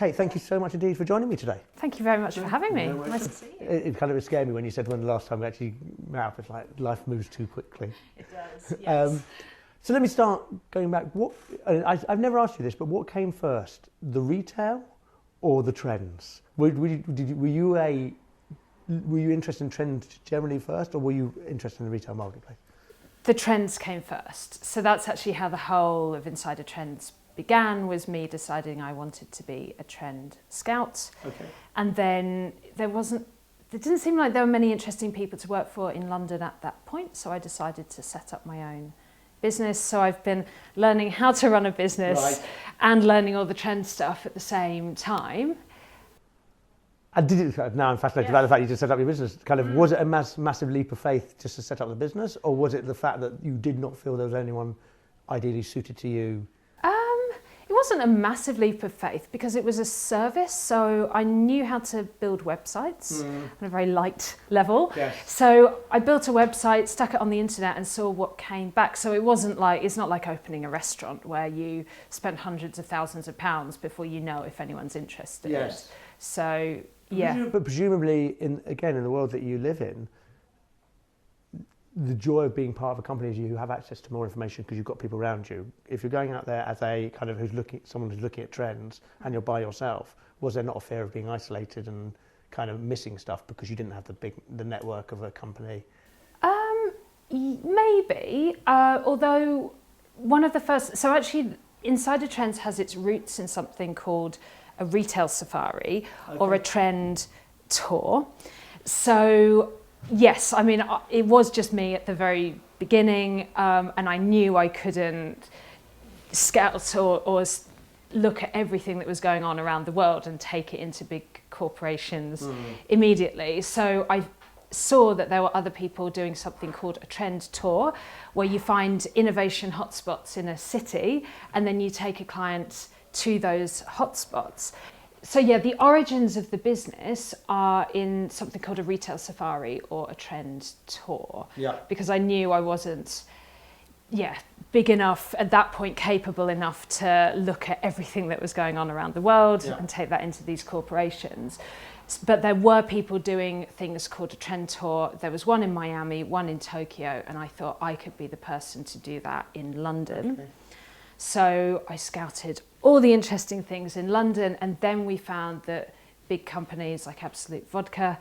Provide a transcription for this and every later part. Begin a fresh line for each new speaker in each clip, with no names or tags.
Cate, thank you so much indeed for joining me today.
Thank you very much for having me.
No,
nice to see you.
It kind of scared me when you said when the last time we actually met up. It's like life moves too quickly.
It does, yes.
So let me start going back. I've never asked you this, but what came first, the retail or the trends? Were you interested in trends generally first, or were you interested in the retail marketplace?
The trends came first. So that's actually how the whole of Insider Trends began, was me deciding I wanted to be a trend scout.
Okay.
And then there didn't seem like there were many interesting people to work for in London at that point, so I decided to set up my own business. So I've been learning how to run a business and learning all the trend stuff at the same time.
Now I'm fascinated by the fact you just set up your business. Was it a massive leap of faith just to set up the business, or was it the fact that you did not feel there was anyone ideally suited to you?
It wasn't a massive leap of faith because it was a service, so I knew how to build websites on a very light level.
Yes.
So I built a website, stuck it on the internet and saw what came back. So it's not like opening a restaurant where you spend hundreds of thousands of pounds before you know if anyone's interested.
Yes.
So yeah.
But presumably, in the world that you live in, the joy of being part of a company is you have access to more information because you've got people around you. If you're going out there as a kind of someone who's looking at trends and you're by yourself, was there not a fear of being isolated and kind of missing stuff because you didn't have the network of a company?
Maybe, although one of the first, so actually Insider Trends has its roots in something called a retail safari or a trend tour. So yes, I mean, it was just me at the very beginning, and I knew I couldn't scout or look at everything that was going on around the world and take it into big corporations immediately. So I saw that there were other people doing something called a trend tour, where you find innovation hotspots in a city, and then you take a client to those hotspots. So yeah, the origins of the business are in something called a retail safari or a trend tour.
Yeah.
Because I knew I wasn't, big enough at that point, capable enough to look at everything that was going on around the world and take that into these corporations. But there were people doing things called a trend tour. There was one in Miami, one in Tokyo, and I thought I could be the person to do that in London. Okay. So I scouted all the interesting things in London, and then we found that big companies like Absolute Vodka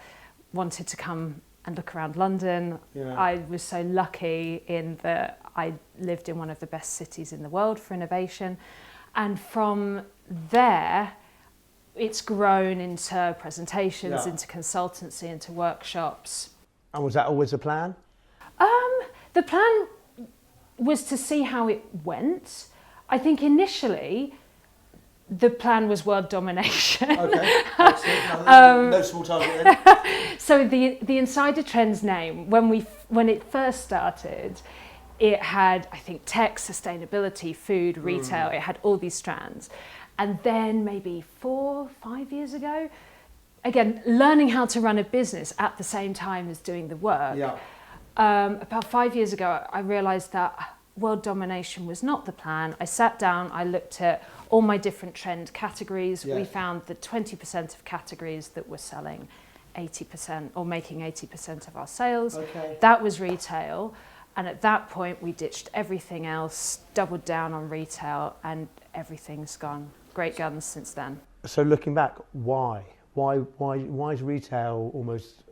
wanted to come and look around London. Yeah. I was so lucky in that I lived in one of the best cities in the world for innovation. And from there, it's grown into presentations, into consultancy, into workshops.
And was that always the plan?
The plan was to see how it went. I think initially the plan was world domination. Okay, excellent. No small target then. So the Insider Trends name, when it first started, it had, I think, tech, sustainability, food, retail. It had all these strands. And then maybe 4 or 5 years ago, again, learning how to run a business at the same time as doing the work. Yeah. About 5 years ago, I realized that world domination was not the plan. I sat down, I looked at all my different trend categories. Yes. We found that 20% of categories that were selling 80% or making 80% of our sales, that was retail. And at that point, we ditched everything else, doubled down on retail, and everything's gone great guns since then.
So looking back, why? Why is retail almost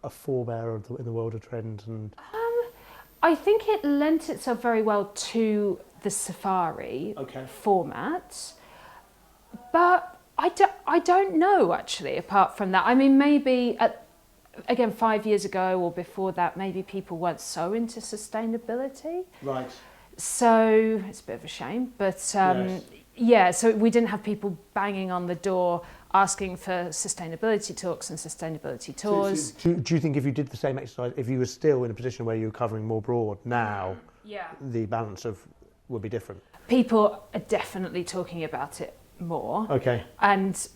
a forebearer in the world of trends? And
I think it lent itself very well to the safari format, but I don't know actually. Apart from that, I mean, maybe again 5 years ago or before that, maybe people weren't so into sustainability. Right. So it's a bit of a shame, but so we didn't have people banging on the door asking for sustainability talks and sustainability tours.
Do you think if you did the same exercise, if you were still in a position where you were covering more broad now, the balance would be different?
People are definitely talking about it more.
Okay.
And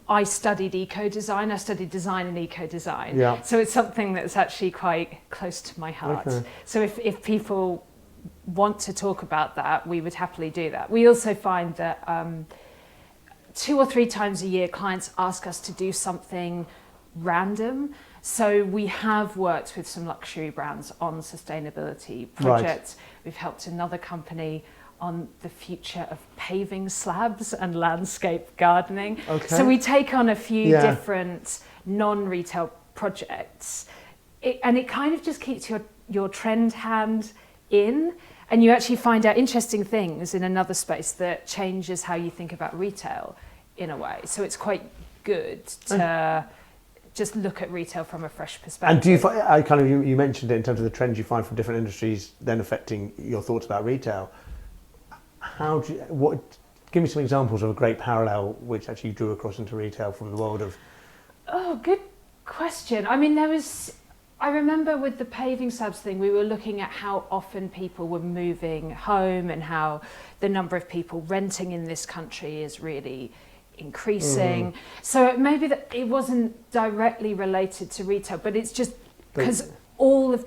I studied eco-design. I studied design and eco-design. Yeah. So it's something that's actually quite close to my heart. Okay. So if people want to talk about that, we would happily do that. We also find that 2 or 3 times a year, clients ask us to do something random. So we have worked with some luxury brands on sustainability projects. Right. We've helped another company on the future of paving slabs and landscape gardening. Okay. So we take on a few different non-retail projects, and it kind of just keeps your trend hand in, and you actually find out interesting things in another space that changes how you think about retail in a way. So it's quite good to just look at retail from a fresh perspective.
And do you find, you mentioned it in terms of the trends you find from different industries then affecting your thoughts about retail. Give me some examples of a great parallel which actually drew across into retail from the world of...
Oh, good question. I mean, I remember with the paving slabs thing, we were looking at how often people were moving home and how the number of people renting in this country is really increasing. So maybe that it wasn't directly related to retail, but it's just because all of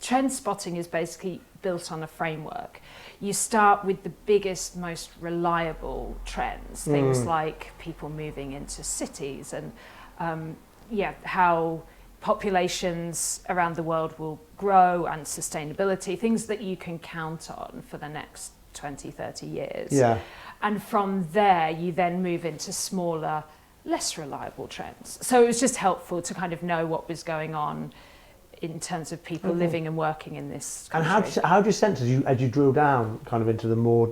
trend spotting is basically built on a framework. You start with the biggest, most reliable trends, things like people moving into cities and how populations around the world will grow, and sustainability, things that you can count on for the next 20, 30 years. Yeah. And from there, you then move into smaller, less reliable trends. So it was just helpful to kind of know what was going on in terms of people living and working in this country.
And how do you sense as you drill down kind of into the more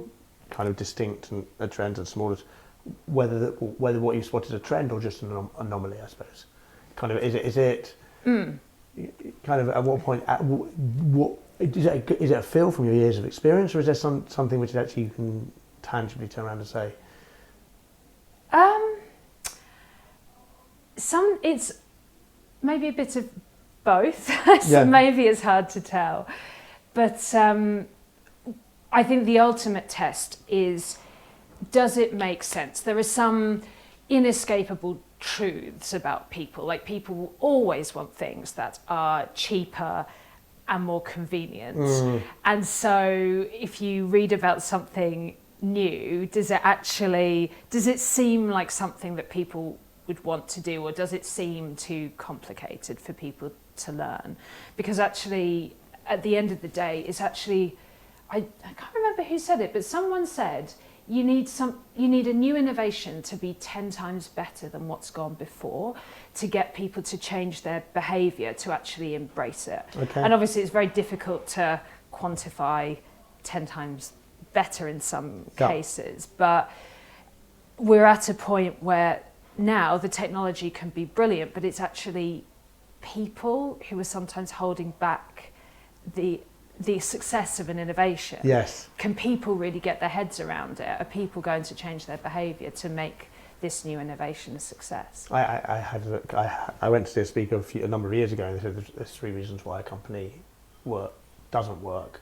kind of distinct trends and smaller, whether what you spotted is a trend or just an anomaly, I suppose? Kind of is it kind of at what point? What is it a feel from your years of experience, or is there something which actually you can tangibly turn around and say?
It's maybe a bit of both. So maybe it's hard to tell, but I think the ultimate test is, does it make sense? There are some inescapable truths about people. Like, people will always want things that are cheaper and more convenient. And so if you read about something new, does it seem like something that people would want to do, or does it seem too complicated for people to learn? Because actually, at the end of the day, it's actually, I can't remember who said it, but someone said you need a new innovation to be 10 times better than what's gone before to get people to change their behaviour, to actually embrace it. Okay. And obviously it's very difficult to quantify 10 times better in some cases, but we're at a point where now the technology can be brilliant, but it's actually people who are sometimes holding back the success of an innovation. Yes. Can people really get their heads around it? Are people going to change their behaviour to make this new innovation a success?
I went to see a speaker a number of years ago, and they said there's 3 reasons why a company doesn't work.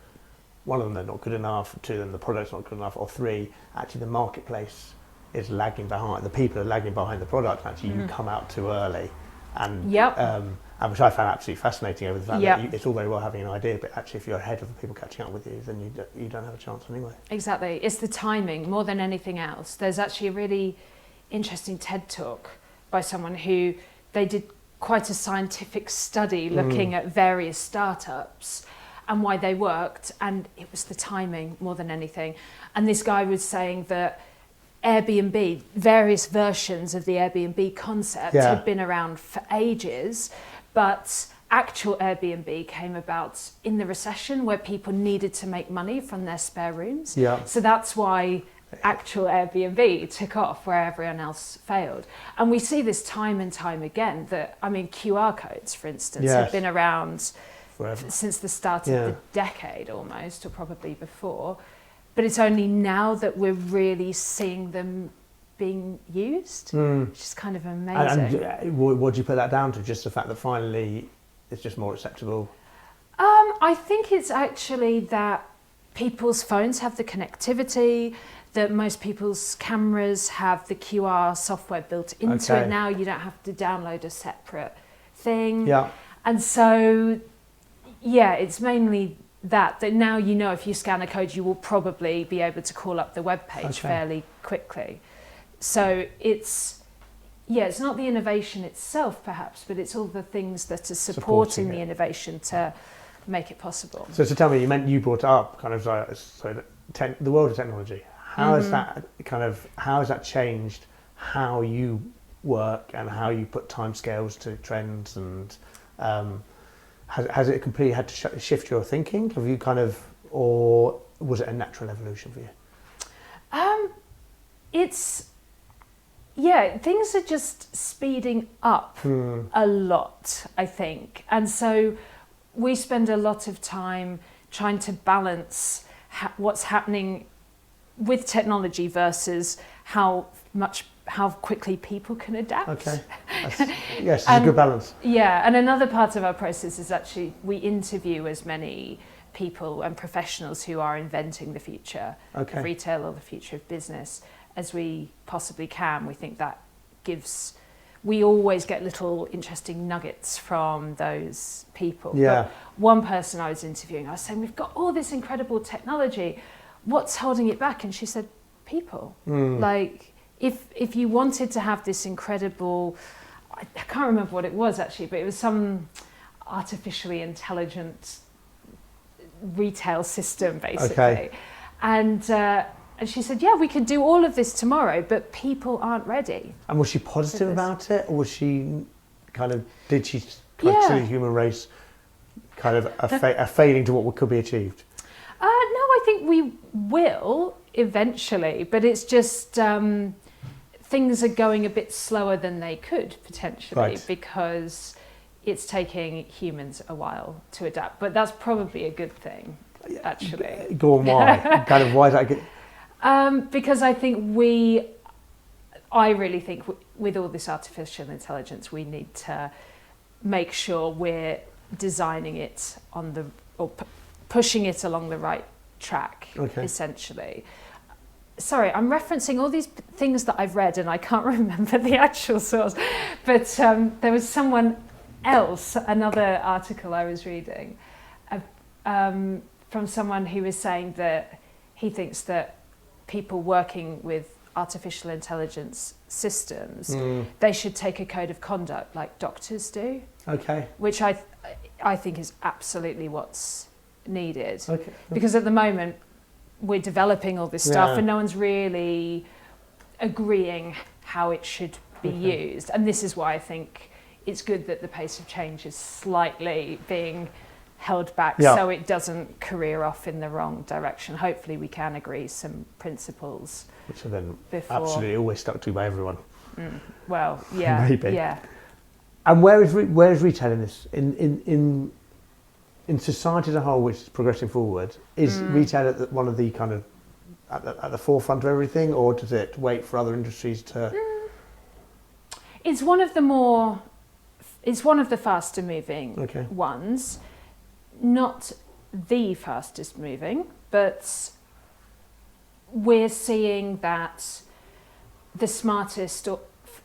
1 of them, they're not good enough. 2 of them, the product's not good enough. Or 3, actually the marketplace is lagging behind. The people are lagging behind the product. Actually, you come out too early. And which I found absolutely fascinating, over the fact that it's all very well having an idea, but actually if you're ahead of the people catching up with you, then you don't have a chance anyway.
Exactly. It's the timing more than anything else. There's actually a really interesting TED talk by someone who they did quite a scientific study looking at various startups and why they worked, and it was the timing more than anything. And this guy was saying that Airbnb, various versions of the Airbnb concept had been around for ages, but actual Airbnb came about in the recession, where people needed to make money from their spare rooms. Yeah. So that's why actual Airbnb took off where everyone else failed. And we see this time and time again, that, I mean, QR codes, for instance, have been around forever, since the start of the decade almost, or probably before. But it's only now that we're really seeing them being used, which is kind of amazing.
And what do you put that down to? Just the fact that finally it's just more acceptable?
I think it's actually that people's phones have the connectivity, that most people's cameras have the QR software built into it now. You don't have to download a separate thing. Yeah. And so, it's mainly that now, you know, if you scan a code, you will probably be able to call up the web page fairly quickly. So it's not the innovation itself perhaps, but it's all the things that are supporting the innovation to make it possible.
So to tell me, you brought up kind of the world of technology. How has that changed how you work and how you put timescales to trends, and has it completely had to shift your thinking? Have you or was it a natural evolution for you?
Things are just speeding up a lot, I think. And so we spend a lot of time trying to balance what's happening with technology versus how quickly people can adapt.
Okay. Yes, it's a good balance.
Yeah, and another part of our process is actually we interview as many people and professionals who are inventing the future of retail or the future of business as we possibly can. We think that we always get little interesting nuggets from those people.
Yeah.
But one person I was interviewing, I was saying, we've got all this incredible technology. What's holding it back? And she said, people. Like, if you wanted to have this incredible, I can't remember what it was actually, but it was some artificially intelligent retail system, basically. Okay. And she said, yeah, we could do all of this tomorrow, but people aren't ready.
And was she positive about it? Or was she did she see the human race a fading to what could be achieved?
No, I think we will eventually, but it's just things are going a bit slower than they could potentially because it's taking humans a while to adapt. But that's probably a good thing, actually.
Go on, why? Why is that good?
Because I think I really think with all this artificial intelligence, we need to make sure we're designing it pushing it along the right track, essentially. Sorry, I'm referencing all these things that I've read and I can't remember the actual source, but there was someone else, another article I was reading from someone who was saying that he thinks that people working with artificial intelligence systems, they should take a code of conduct like doctors do. Okay. Which I think is absolutely what's needed. Okay. Because at the moment we're developing all this stuff and no one's really agreeing how it should be used. And this is why I think it's good that the pace of change is slightly being held back so it doesn't career off in the wrong direction. Hopefully we can agree some principles.
Which are then absolutely always stuck to by everyone.
Well, yeah.
Maybe.
Yeah.
And where is retail in this? In society as a whole, which is progressing forward, is retail at one of the at the forefront of everything, or does it wait for other industries to?
It's one of the faster moving ones. Not the fastest moving, but we're seeing that the smartest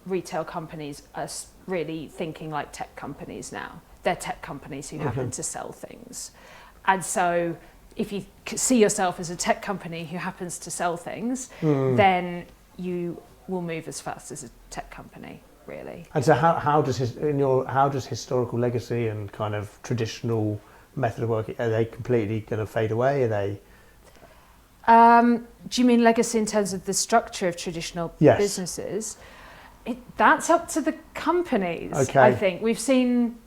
retail companies are really thinking like tech companies now. They're tech companies who happen to sell things. And so if you see yourself as a tech company who happens to sell things, then you will move as fast as a tech company, really.
And so how does historical legacy and traditional method of working, are they completely going to fade away? Are they?
Do you mean legacy in terms of the structure of traditional businesses? That's up to the companies, I think. We've seen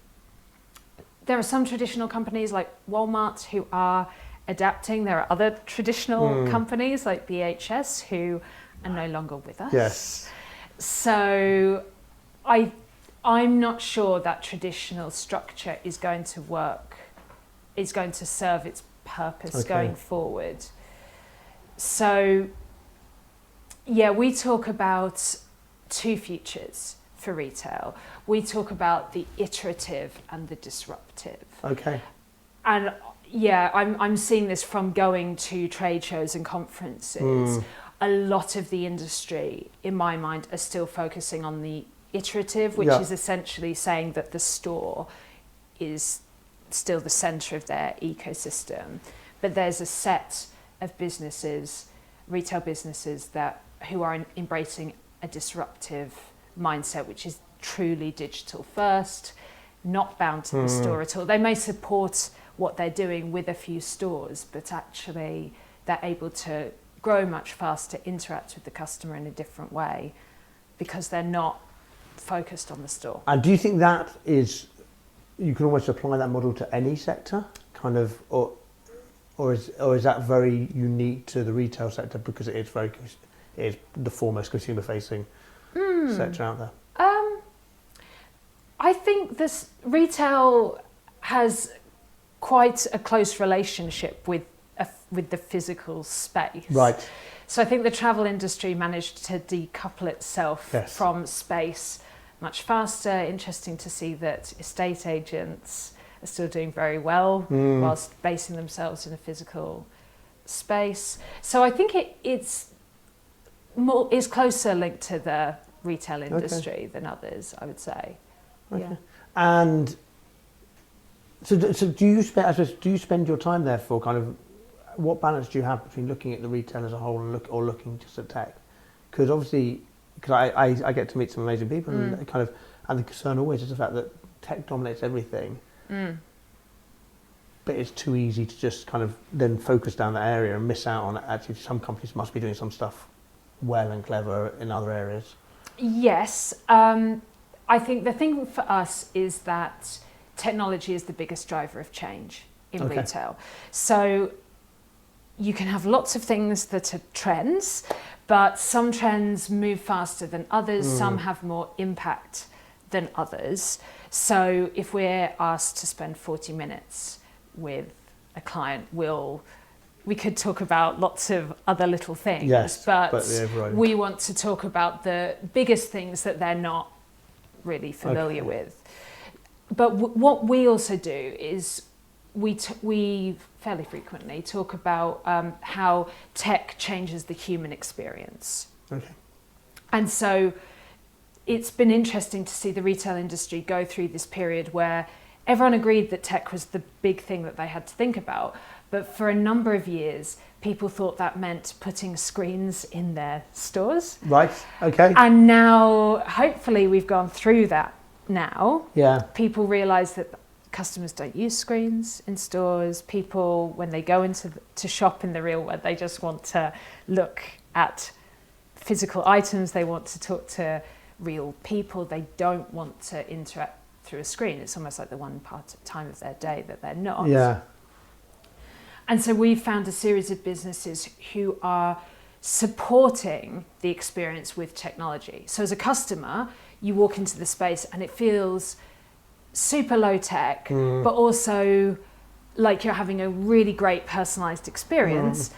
there are some traditional companies like Walmart who are adapting. There are other traditional companies like BHS who are no longer with us.
Yes.
So I'm not sure that traditional structure is going to work, is going to serve its purpose going forward. So, we talk about two futures for retail. We talk about the iterative and the disruptive.
Okay.
And I'm seeing this from going to trade shows and conferences. A lot of the industry, in my mind, are still focusing on the iterative, which is essentially saying that the store is still the centre of their ecosystem. But there's a set of businesses, retail businesses, who are embracing a disruptive mindset, which is truly digital first, not bound to the store at all. They may support what they're doing with a few stores, but actually they're able to grow much faster, interact with the customer in a different way because they're not focused on the store.
And do you think that is, you can almost apply that model to any sector, kind of, or is that very unique to the retail sector because it is the foremost consumer-facing sector out there?
I think this retail has quite a close relationship with the physical space.
Right.
So I think the travel industry managed to decouple itself
Yes.
from space much faster. Interesting to see that estate agents are still doing very well whilst basing themselves in a physical space. So I think it's closer linked to the retail industry than others, I would say.
Okay.
Yeah.
And so do you spend your time there for kind of, what balance do you have between looking at the retail as a whole and looking just at tech? Because obviously, I get to meet some amazing people and the concern always is the fact that tech dominates everything. But it's too easy to just kind of then focus down that area and miss out on actually some companies must be doing some stuff well and clever in other areas.
Yes. I think the thing for us is that technology is the biggest driver of change in retail. So you can have lots of things that are trends, but some trends move faster than others. Some have more impact than others. So if we're asked to spend 40 minutes with a client, we could talk about lots of other little things,
yes,
but we
yeah,
want to talk about the biggest things that they're not really familiar with. But what we also do is we fairly frequently talk about how tech changes the human experience.
Okay.
And so it's been interesting to see the retail industry go through this period where everyone agreed that tech was the big thing that they had to think about. But for a number of years, people thought that meant putting screens in their stores.
Right, okay.
And now, hopefully, we've gone through that now.
Yeah.
People realise that customers don't use screens in stores. People, when they go to shop in the real world, they just want to look at physical items. They want to talk to real people. They don't want to interact through a screen. It's almost like the one time of their day that they're not.
Yeah.
And so we've found a series of businesses who are supporting the experience with technology. So as a customer, you walk into the space and it feels super low tech, but also like you're having a really great personalized experience.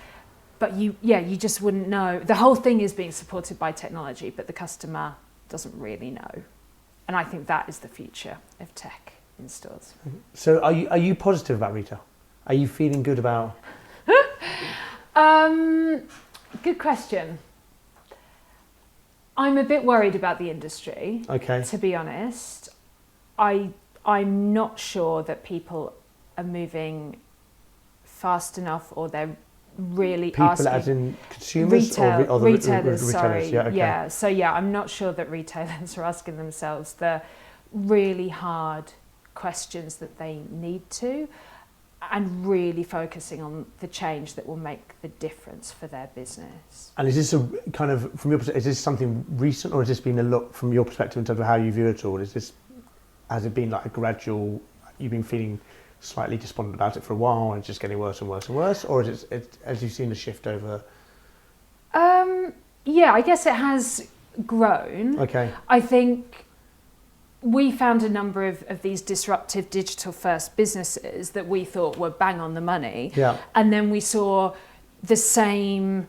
But you just wouldn't know. The whole thing is being supported by technology, but the customer doesn't really know. And I think that is the future of tech in stores.
So are you positive about retail? Are you feeling good about?
Good question. I'm a bit worried about the industry.
Okay.
To be honest, I'm not sure that people are moving fast enough, or they're really
people
asking.
As in consumers or
retailers. Sorry.
Yeah. Okay.
Yeah. So I'm not sure that retailers are asking themselves the really hard questions that they need to, and really focusing on the change that will make the difference for their business.
And is this a kind of, from your perspective, is this something recent, or has this been a look from your perspective in terms of how you view it all? Has it been like a gradual, you've been feeling slightly despondent about it for a while and it's just getting worse and worse and worse, or is it as you've seen a shift over?
Yeah, I guess it has grown.
Okay.
I think we found a number of these disruptive digital first businesses that we thought were bang on the money.
Yeah.
And then we saw the same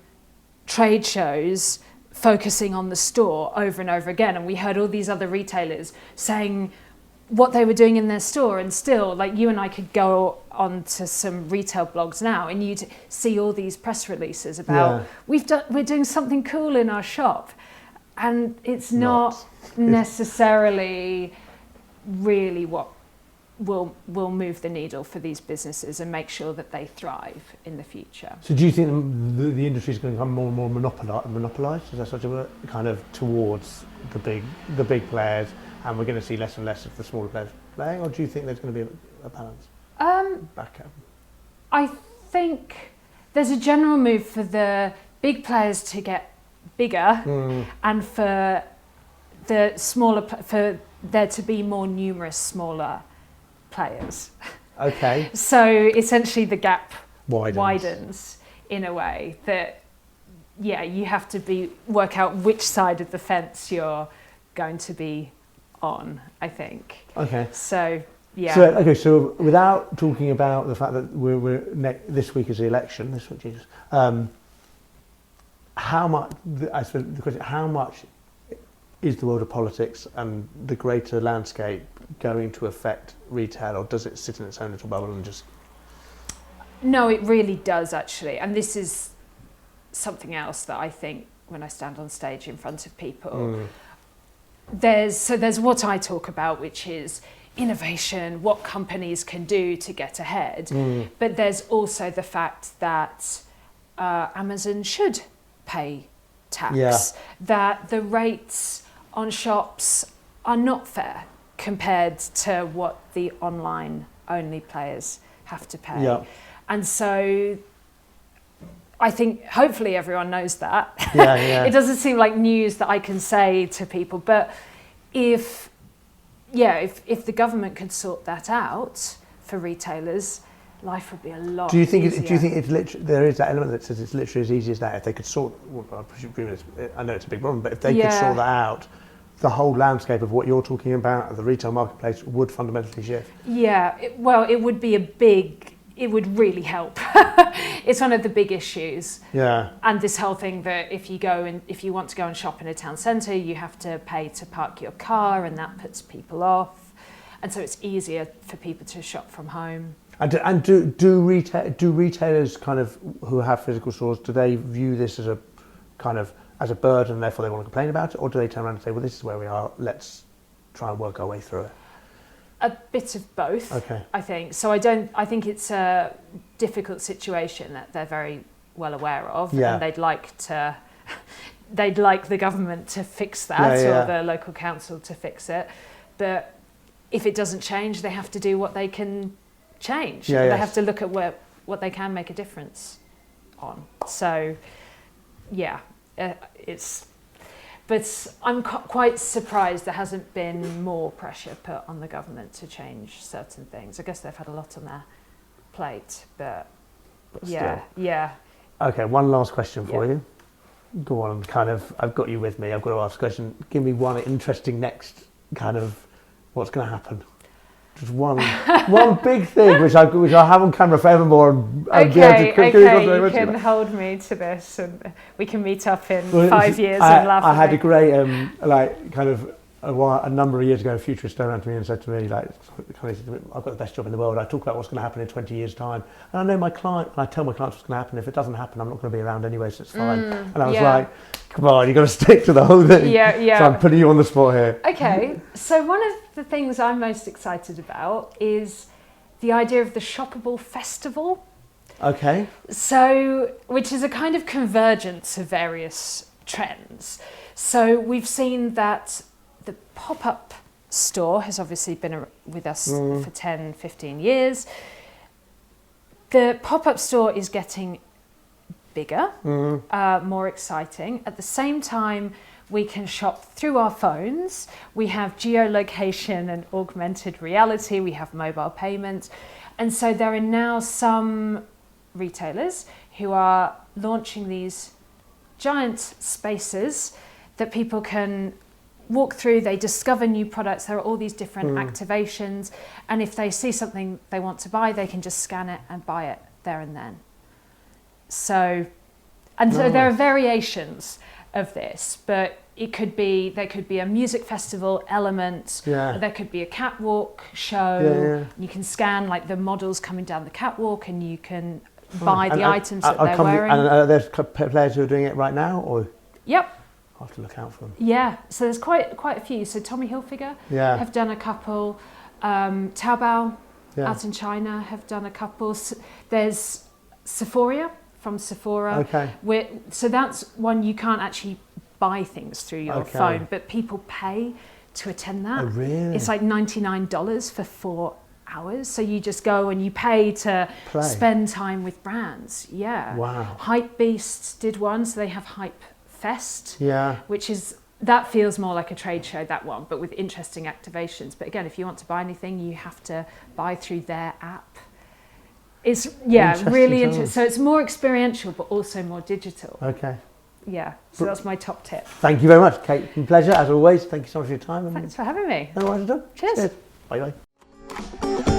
trade shows focusing on the store over and over again. And we heard all these other retailers saying what they were doing in their store. And still, like, you and I could go on to some retail blogs now and you'd see all these press releases about we're doing something cool in our shop. And it's not necessarily really what will move the needle for these businesses and make sure that they thrive in the future.
So do you think the industry is going to become more and more monopolised? Is that such a kind of towards the big players, and we're going to see less and less of the smaller players playing, or do you think there's going to be a balance? Back up.
I think there's a general move for the big players to get bigger, and for the smaller for there to be more numerous smaller players.
Okay.
So essentially the gap
widens
in a way that, you have to work out which side of the fence you're going to be on, I think.
Okay.
So, yeah.
So without talking about the fact that this week is the election, this week, Jesus, how much, I suppose the question, how much is the world of politics and the greater landscape going to affect retail, or does it sit in its own little bubble and just...
No, it really does, actually. And this is something else that I think when I stand on stage in front of people, there's what I talk about, which is innovation, what companies can do to get ahead. But there's also the fact that Amazon should pay tax, that the rates on shops are not fair compared to what the online only players have to pay. And so I think hopefully everyone knows that. It doesn't seem like news that I can say to people, but if the government could sort that out for retailers, life would be a lot easier.
Do you think it's literally, there is that element that says it's literally as easy as that? If they could sort, I know it's a big problem, but if they could sort that out, the whole landscape of what you're talking about, the retail marketplace, would fundamentally shift. Yeah,
it would really help. It's one of the big issues.
Yeah.
And this whole thing that if you want to go and shop in a town centre, you have to pay to park your car, and that puts people off. And so it's easier for people to shop from home.
And do retailers kind of who have physical stores, do they view this as a kind of as a burden and therefore they want to complain about it, or do they turn around and say, well, this is where we are, let's try and work our way through it?
A bit of both,
okay.
I think. So I think it's a difficult situation that they're very well aware of, and they'd like the government to fix that, or the local council to fix it. But if it doesn't change, they have to do what they can change. They have to look at what they can make a difference on. So, but I'm quite surprised there hasn't been more pressure put on the government to change certain things. I guess they've had a lot on their plate, but
still.
Yeah.
Okay, one last question for you. Go on, I've got you with me. I've got to ask a question. Give me one interesting next kind of what's going to happen. Just one big thing which I have on camera forevermore. And
you can hold me to this, and we can meet up in 5 years and laugh.
I had a great a number of years ago, a futurist turned around to me and said to me, I've got the best job in the world. I talk about what's going to happen in 20 years' time. And I know I tell my clients what's going to happen. If it doesn't happen, I'm not going to be around anyway, so it's fine. And I was like, come on, you've got to stick to the whole thing. So I'm putting you on the spot here.
Okay, so one of the things I'm most excited about is the idea of the Shoppable Festival.
Okay.
So, which is a kind of convergence of various trends. So we've seen that the pop-up store has obviously been with us for 10, 15 years. The pop-up store is getting bigger, more exciting. At the same time, we can shop through our phones. We have geolocation and augmented reality. We have mobile payment. And so there are now some retailers who are launching these giant spaces that people can walk through. They discover new products. There are all these different activations. And if they see something they want to buy, they can just scan it and buy it there and then. So there are variations of this, but there could be a music festival element, there could be a catwalk show, you can scan like the models coming down the catwalk and you can buy the items that they're wearing.
And are there players who are doing it right now? Or?
Yep.
I'll have to look out for them.
Yeah, so there's quite a few. So Tommy Hilfiger have done a couple. Taobao out in China have done a couple. There's Sephora from Sephora.
Okay.
So that's one you can't actually buy things through your phone, but people pay to attend that.
Oh, really?
It's like $99 for 4 hours. So you just go and you pay to spend time with brands. Yeah.
Wow.
Hypebeast did one, so they have Hype Fest.
Yeah.
That feels more like a trade show, that one, but with interesting activations. But again, if you want to buy anything, you have to buy through their app. It's, really interesting. So it's more experiential, but also more digital.
Okay.
Yeah, so that's my top tip.
Thank you very much, Kate. It's been a pleasure, as always. Thank you so much for your time.
Thanks for having me.
No worries at all.
Cheers.
Bye-bye.